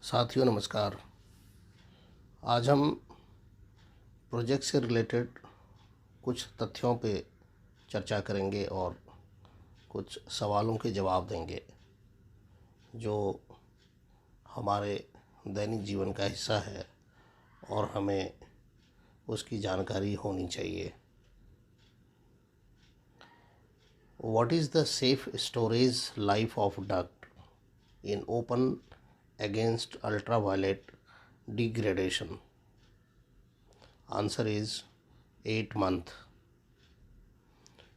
साथियों नमस्कार। आज हम प्रोजेक्ट से रिलेटेड कुछ तथ्यों पे चर्चा करेंगे और कुछ सवालों के जवाब देंगे जो हमारे दैनिक जीवन का हिस्सा है और हमें उसकी जानकारी होनी चाहिए। What is the safe storage life of duct in open against ultraviolet degradation? Answer is 8 months.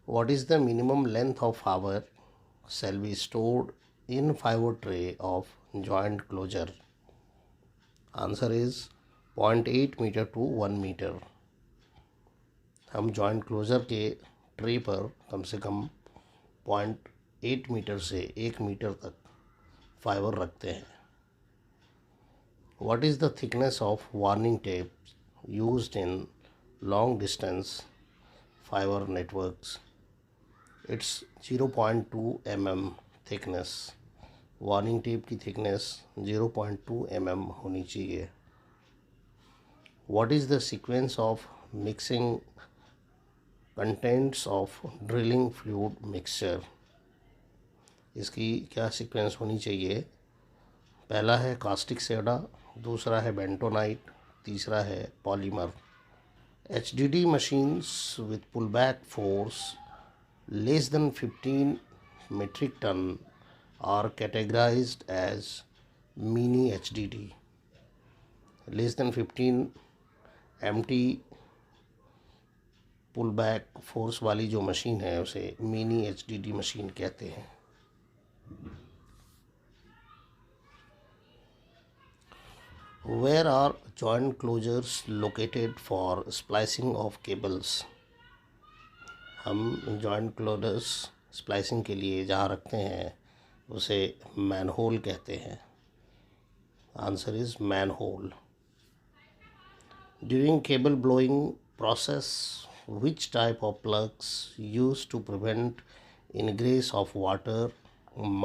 What is the minimum length of hour shall be stored in fiber tray of joint closure? Answer is 0.8 meter to 1 meter. हम joint closure के tray पर कम से कम 0.8 metre से 1 metre तक fibre रखते हैं। What is the thickness of warning tape used in long distance fiber networks? It's 0.2 mm thickness. Warning tape की thickness 0.2 mm होनी चाहिए। What is the sequence of mixing contents of drilling fluid mixture? इसकी क्या sequence होनी चाहिए? पहला है caustic soda, दूसरा है बेंटोनाइट, तीसरा है polymer. HDD machines with pullback force less than 15 metric ton are categorized as mini HDD. Less than 15 MT pull back force वाली जो मशीन है उसे मिनी HDD मशीन कहते हैं। Where are joint closures located for splicing of cables? हम joint closures splicing के लिए जहाँ रखते हैं उसे मैनहोल कहते हैं। Answer is manhole. During cable blowing process, which type of plugs used to prevent ingress of water,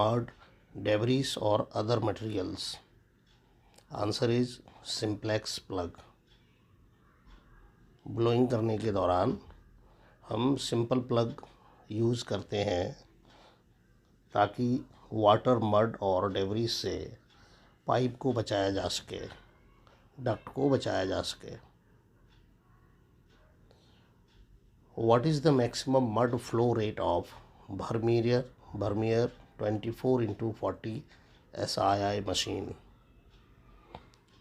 mud, debris or other materials? Answer is simplex plug. Blowing करने के दौरान हम सिंपल प्लग यूज़ करते हैं ताकि water, mud और debris से pipe को बचाया जा सके, डक्ट को बचाया जा सके। What is the maximum mud flow rate of Vermeer 24x40 SII machine?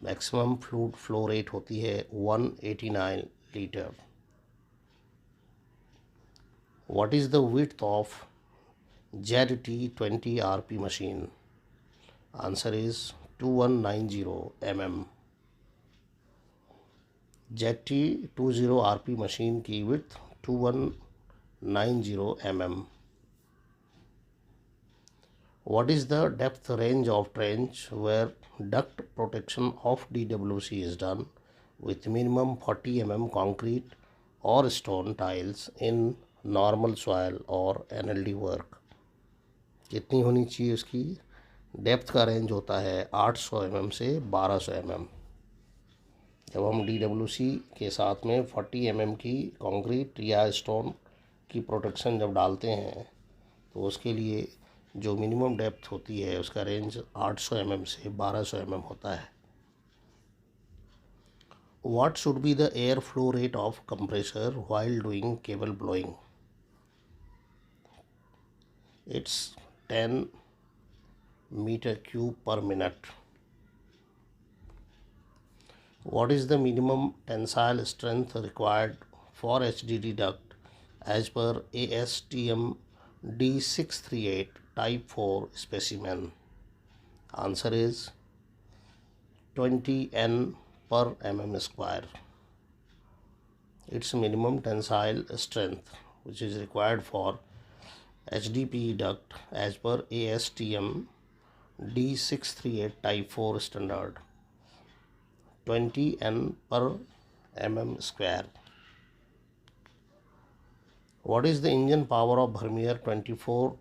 Maximum fluid flow rate होती है 189 litre. What is the width of ZT 20 RP machine? Answer is 2190 mm. ZT 20 RP machine की width 2190 mm. What is the depth range of trench where duct protection of DWC is done with minimum 40 mm concrete or stone tiles in normal soil or NLD work? कितनी होनी चाहिए उसकी? Depth का range होता है 800 mm से 1200 mm। जब हम DWC के साथ में 40 mm की कंक्रीट या स्टोन की प्रोटेक्शन जब डालते हैं तो उसके लिए जो मिनिमम डेप्थ होती है उसका रेंज 800 mm से 1200 mm होता है। What should be the air flow rate of compressor while doing cable blowing? It's 10 meter cube per minute. What is the minimum tensile strength required for HDD duct as per ASTM D638 type 4 specimen? Answer is 20 N per mm square. Its minimum tensile strength which is required for HDPE duct as per ASTM D638 type 4 standard 20 N per mm square. What is the engine power of Vermeer 24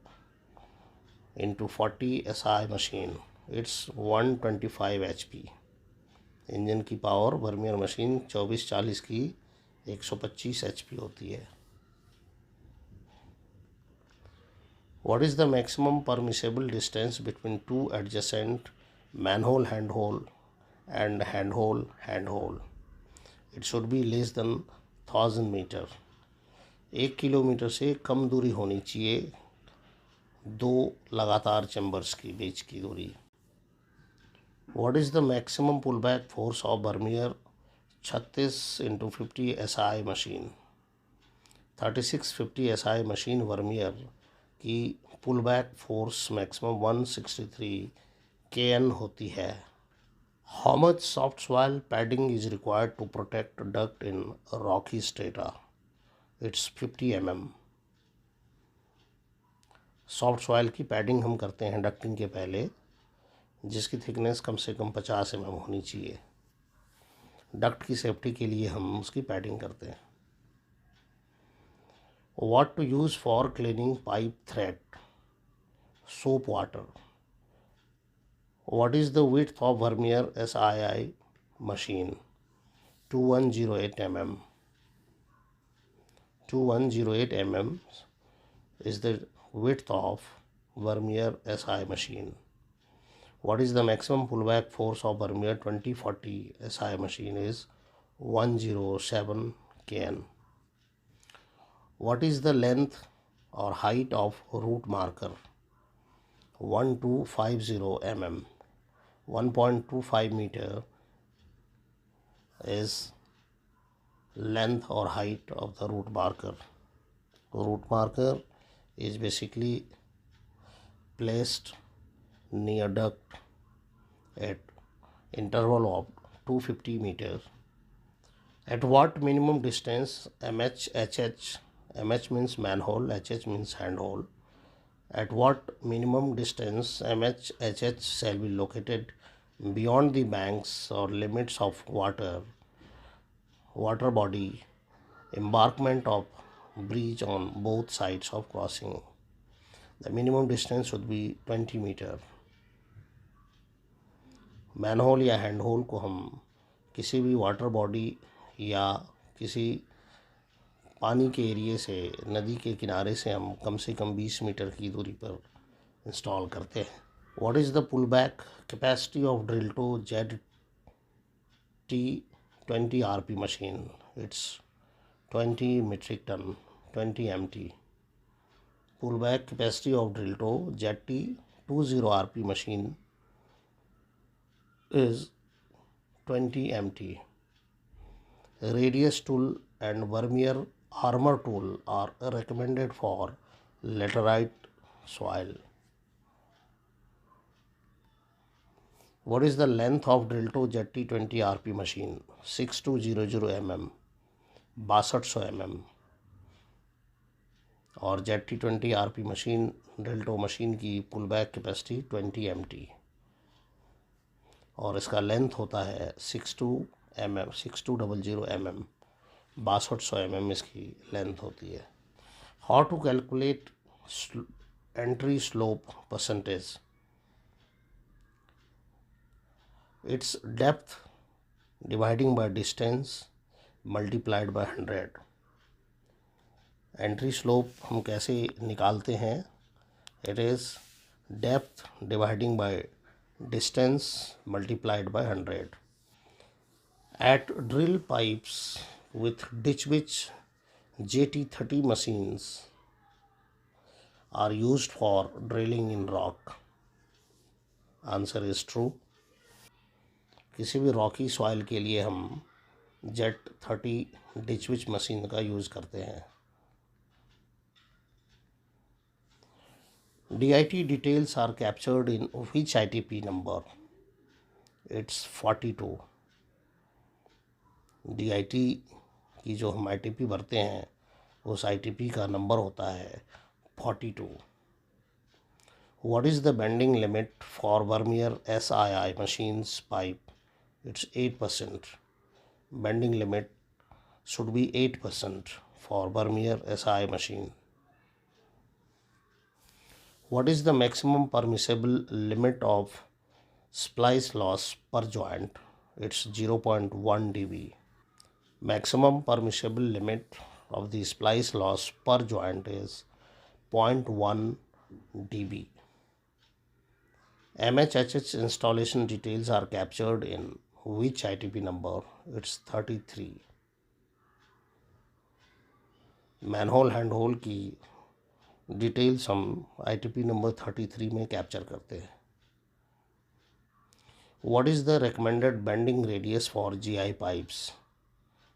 into 40 SI machine? It's 125 HP। Engine की power Vermeer machine 2440 की 125 HP होती है। What is the maximum permissible distance between two adjacent manhole handhole and handhole? It should be less than 1000 meter। 1 kilometre से कम दूरी होनी चाहिए दो लगातार चैम्बर्स की बीच की दूरी। What is the maximum pullback force of Vermeer 36x50 SI machine? 3650 SI machine Vermeer की पुलबैक फोर्स मैक्सिमम 163 kN होती है। How much soft soil padding is required to protect duct in rocky strata? It's 50 mm। Soft soil की padding हम करते हैं ducting के पहले, जिसकी थिकनेस कम से कम 50 mm होनी चाहिए। डक्ट की सेफ्टी के लिए हम उसकी पैडिंग करते हैं। What to use for cleaning pipe thread? Soap water। What is the width of Vermeer SII machine? 2108 mm। 2108 mm is the width of Vermeer SI machine। What is the maximum pullback force of Vermeer 2040 SI machine? Is 107 kN। What is the length or height of root marker? 1250 mm। 1.25 meter is length or height of the root marker। Root marker is basically placed near duct at interval of 250 meters। At what minimum distance MH means manhole, HH means handhole. At what minimum distance MHHH shall be located beyond the banks or limits of water body, embankment of bridge on both sides of crossing? The minimum distance should be 20 meter। Manhole या हैंडहोल को हम किसी भी water body या किसी पानी के एरिए से, नदी के किनारे से हम कम से कम 20 मीटर की दूरी पर इंस्टॉल करते हैं। What is the pull back capacity of Drillto ZT20 RP machine? It's 20 metric ton, 20 MT। Pull back capacity of Drillto ZT20 RP machine is 20 MT। Radius tool and Vermeer armor tool are recommended for laterite soil। What is the length of Drilto ZT20 RP machine? 6200 mm, 6200 mm। और ZT20 RP machine ड्रिल्टो machine की पुल back capacity 20 MT और इसका length होता है 6200 mm, 6200 mm इसकी length होती है। How to calculate entry slope percentage? It's depth dividing by distance multiplied by 100। Entry slope हम कैसे निकालते हैं? It is depth dividing by distance multiplied by 100। At drill pipes with Ditch Witch JT30 machines are used for drilling in rock। Answer is true। किसी भी Rocky soil के लिए हम JT30 Ditch Witch machine का use करते हैं। DIT details are captured in which ITP number? It's 42। DIT की जो हम ITP भरते हैं उस ITP का नंबर होता है 42। What is the bending limit for Vermeer SII machines pipe? It's 8%। Bending limit should be 8% for Vermeer SI machine। What is the maximum permissible limit of splice loss per joint, it's 0.1 dB. Maximum permissible limit of the splice loss per joint is zero point 0.1 dB. MHH's installation details are captured in which ITP number? It's 33. Manhole hand hole की details हम ITP number 33 में capture करते हैं. What is the recommended bending radius for GI pipes?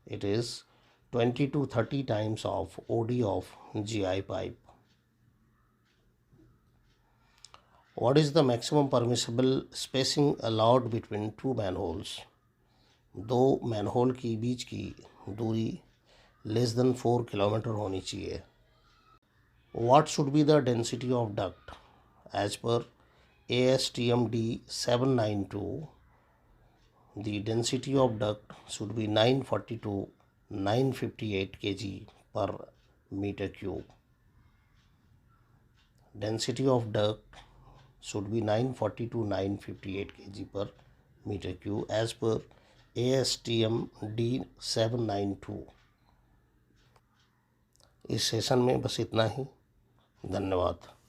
It is 20 to 30 times of OD of GI pipe. What is the maximum permissible spacing allowed between two manholes? दो manhole की बीच की दूरी less than 4 kilometre होनी चाहिए. What should be the density of duct? As per ASTM D 792, the density of duct should be 940 to 958 kg per meter cube. Density of duct should be 940 to 958 kg per meter cube as per ASTM D 792. इस session में बस इतना ही. धन्यवाद.